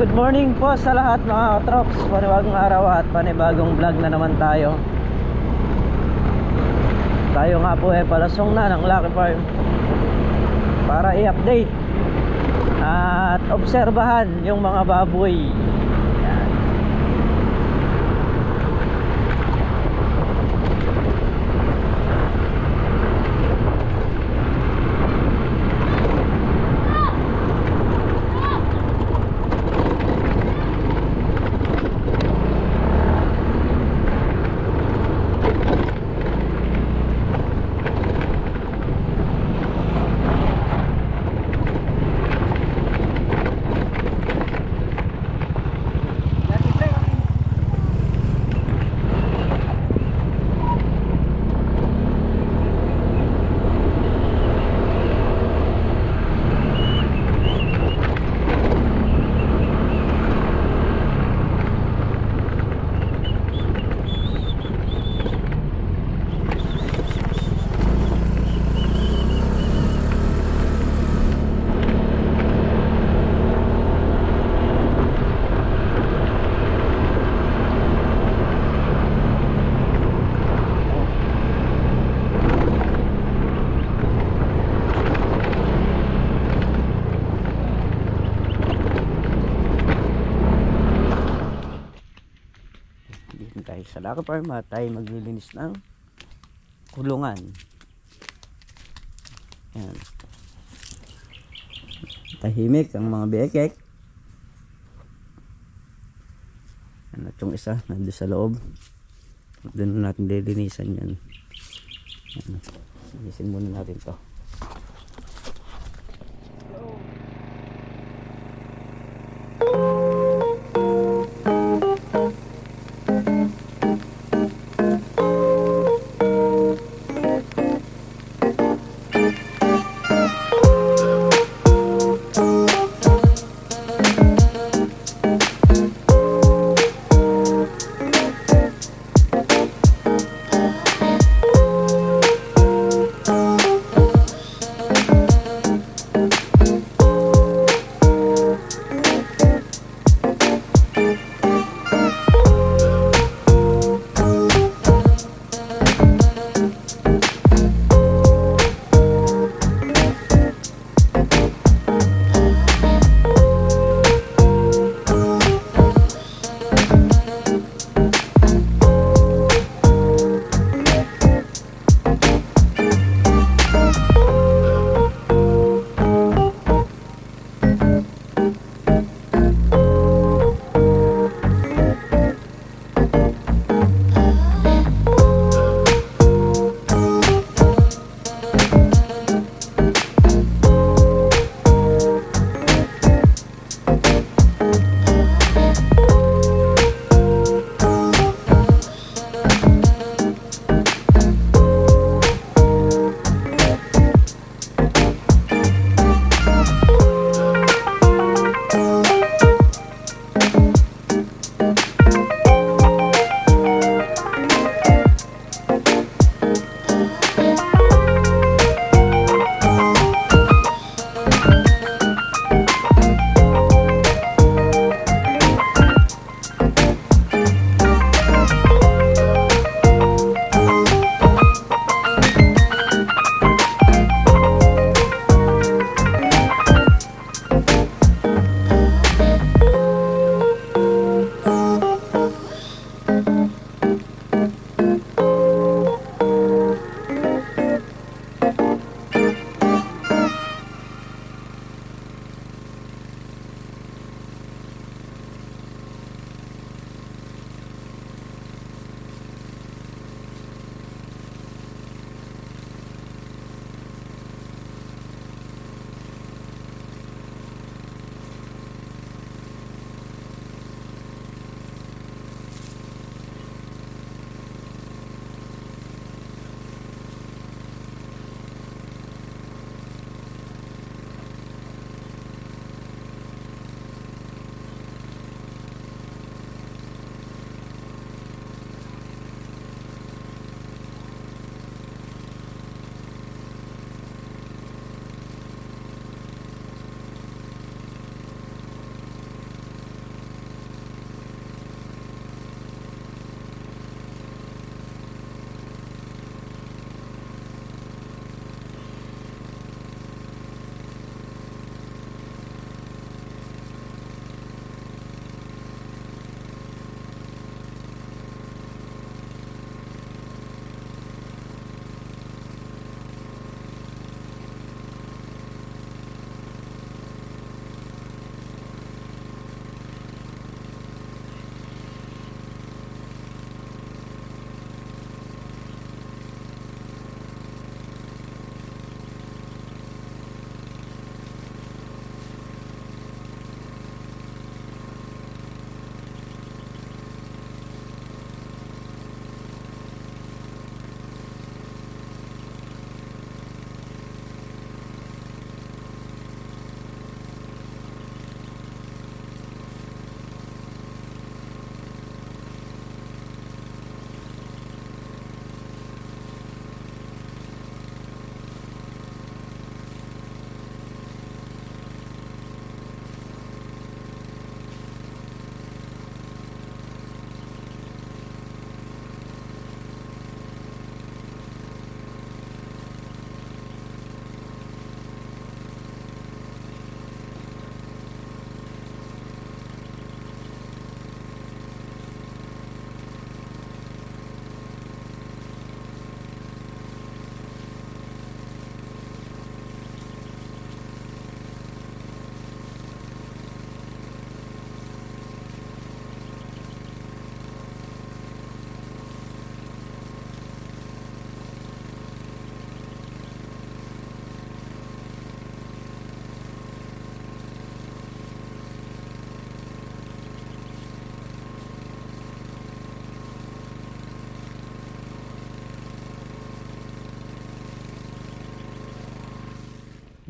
good morning po sa lahat mga katrops. Panibagong araw at panibagong vlog na naman tayo. Tayo nga po palasong na ng Lucky Farm para i-update at obserbahan yung mga baboy. Yan. Tayo sa Lucky Farm at tayo maglilinis ng kulungan. Yan. Tahimik ang mga bekek. Yan, at yung isa nandun sa loob. Doon natin lilinisan yan. Yan. Linisin muna natin to.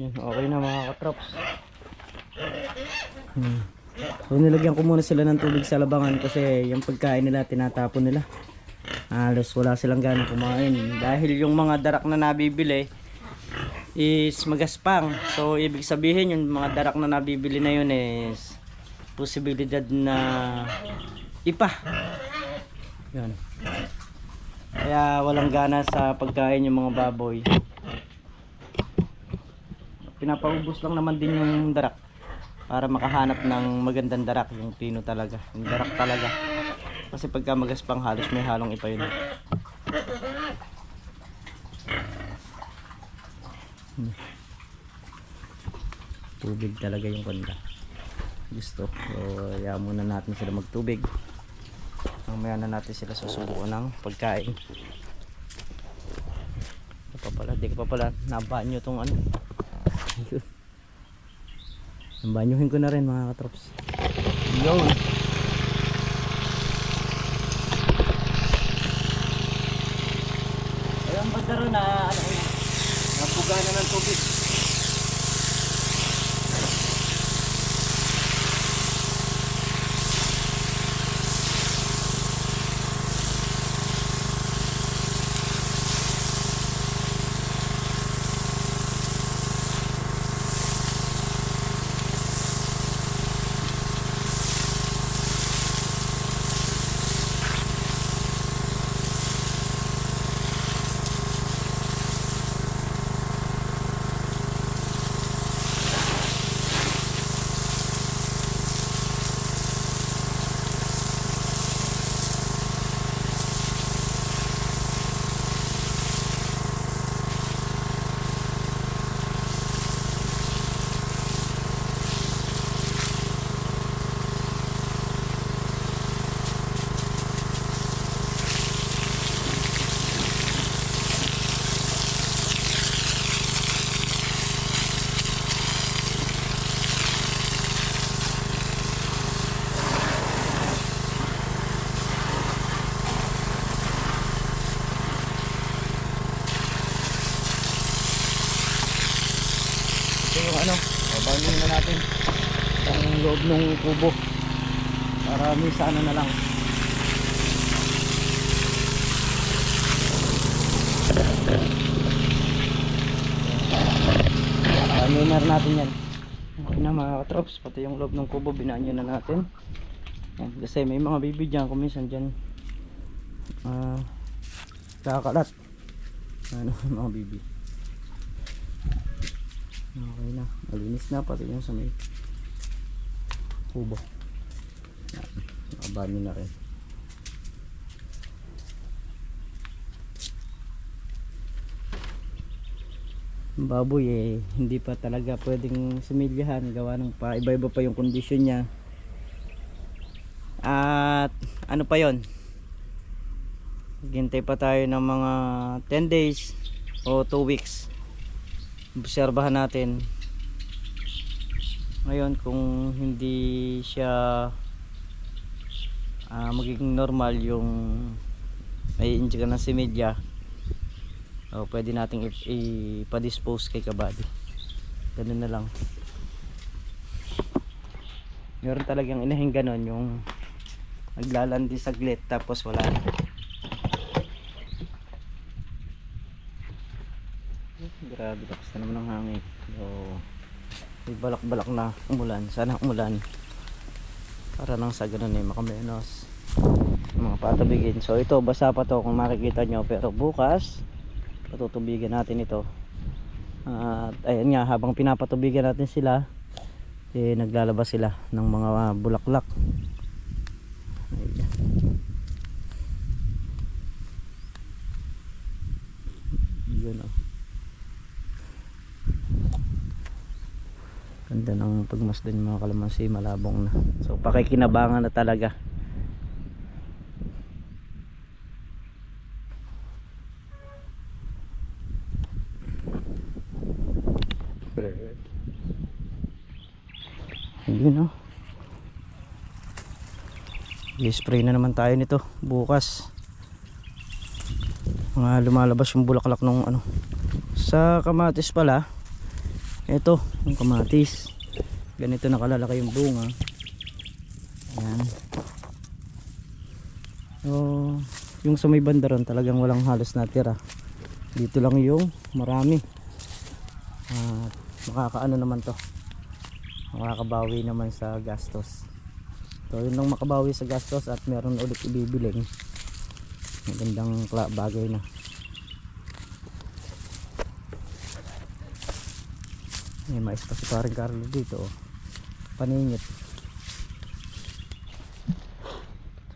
Yun, okay na mga katrops. So nilagyan ko muna sila ng tubig sa labangan kasi yung pagkain nila tinatapon nila. Halos wala silang ganang kumain dahil yung mga darak na nabibili is magaspang. So ibig sabihin yung mga darak na nabibili na yun is posibilidad na ipa. Yun. Kaya walang gana sa pagkain yung mga baboy. Pinapaubos lang naman din yung darak para makahanap ng magandang darak, yung pino talaga, yung darak talaga. Kasi pagka magaspang halos may halong ipa yun. Tubig talaga yung kanda. Gusto. So, hayaan muna natin sila magtubig. Mamaya na natin sila susubukan ng pagkain. Di ka pa pala nabanyo tong ano. Banyuhin ko na rin mga katrops. Yun. Ayun ba daro na ano na. Napuga na ng tubig. Yung ano, babanin na natin ang loob ng kubo para may sana na lang. Banyo natin yan. Okay na mga katrops, pati yung loob ng kubo binanyo na natin. Yan, kasi may mga baby dyan, kuminsan dyan kakalat ano, mga baby. Okay na, malinis na pati yung sa may kubo. Nakabanyo na rin. Baboy hindi pa talaga pwedeng similyahan, gawa ng pa iba-iba pa yung kondisyon niya. At ano pa yon, hintay pa tayo ng mga 10 days o 2 weeks. Obserbahan natin ngayon kung hindi siya magiging normal yung may inject ng similya, o pwede nating ipa-dispose kay kabady. Ganun na lang. Meron talagang inahing ganon, yung naglalandi saglit tapos wala na. Grabe, lakas na naman ng hangin. So, may balak-balak na umulan. Sana umulan para nang sa ganun makamenos mga patubigin. So ito basa pa to kung makikita nyo, pero bukas patutubigan natin ito. At ayan nga, habang pinapatubigan natin sila naglalabas sila ng mga bulaklak. Ayan. Yun o. Ganda ng pagmasdan yung mga kalamansi, malabong na. So pakikinabangan na talaga. Yun o. I-spray na naman tayo nito bukas. Mga lumalabas yung bulaklak nung ano. Sa kamatis pala, Ito yung kamatis, ganito nakalalaki yung bunga. Ayan. So yung sa may banda ron talagang walang halos natira, dito lang yung marami. Makakaano naman to, makakabawi naman sa gastos. So yun lang makabawi sa gastos at meron ulit ibibiling magandang bagay na. May mais pa si paring Carlo dito, oh. Paningit.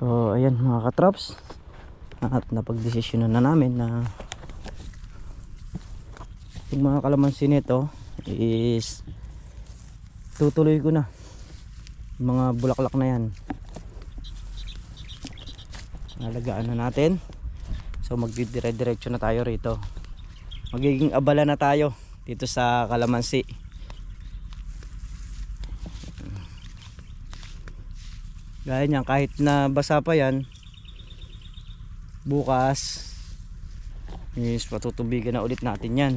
So ayan mga katraps, at napagdesisyonan na namin na yung mga kalamansi nito is tutuloy ko na yung mga bulaklak na yan, nalagaan na natin. So magdidire-diretso na tayo rito, magiging abala na tayo dito sa kalamansi. Gaya niyan, kahit na basa pa yan, bukas is patutubigan na ulit natin yan.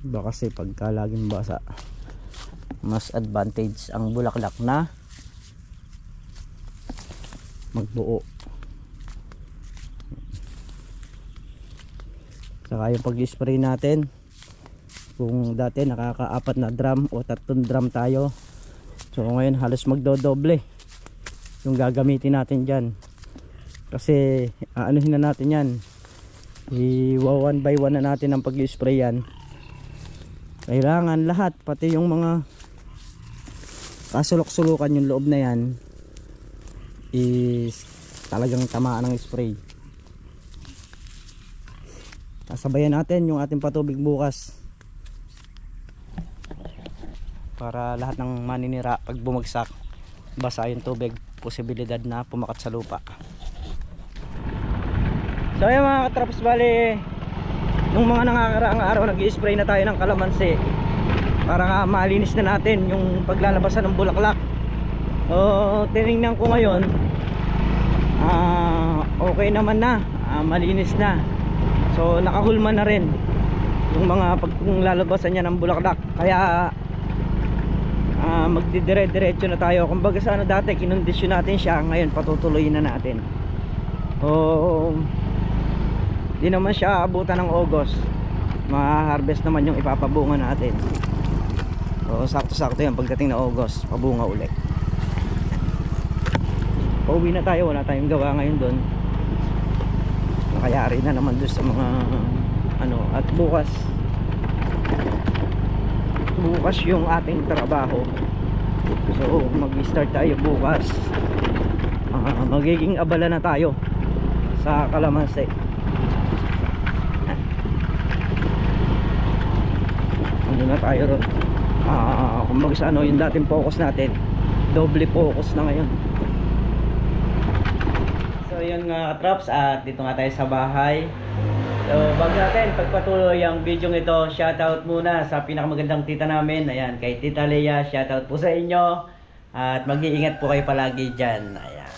Iba kasi pagka laging basa, mas advantage ang bulaklak na magbuo. Saka yung pag-spray natin, kung dati nakaka-4 na drum o 3 drum tayo, so ngayon halos magdodoble yung gagamitin natin dyan. Kasi aanuhin na natin yan, one by one na natin ang pag-spray yan. Kailangan lahat, pati yung mga kasulok-sulukan yung loob na yan is talagang tamaan ng spray. Sabayan natin yung ating patubig bukas para lahat ng maninira pag bumagsak, basa yung tubig, posibilidad na pumakat sa lupa. So ayun mga katraps, bali nung mga nakakaraang araw nag-i-spray na tayo ng kalamansi para nga malinis na natin yung paglalabasan ng bulaklak. Tinignan ko ngayon, okay naman na, malinis na. So nakahulma na rin yung mga paglalabasan niya ng bulaklak. Kaya magdidire-diretso na tayo. Kumbaga sa ano, dati kinondisyon natin siya, ngayon patutuloyin na natin. Di naman siya abutan ng August, ma-harvest naman yung ipapabunga natin. Sakto-sakto yan, pagdating na August pabunga ulit. Pauwi na tayo, wala tayong gawa ngayon doon, nakayari na naman doon sa mga ano. At bukas yung ating trabaho, so mag-start tayo bukas. Magiging abala na tayo sa kalamansi. Ano na tayo ron, kumbaga sa ano, yung dating focus natin, doble focus na ngayon. So yun nga katraps, at dito nga tayo sa bahay. So bago natin pagpatuloy ang video ito, shoutout muna sa pinakamagandang tita namin. Ayan, kay Tita Leia, shoutout po sa inyo. At mag-iingat po kayo palagi dyan. Ayan.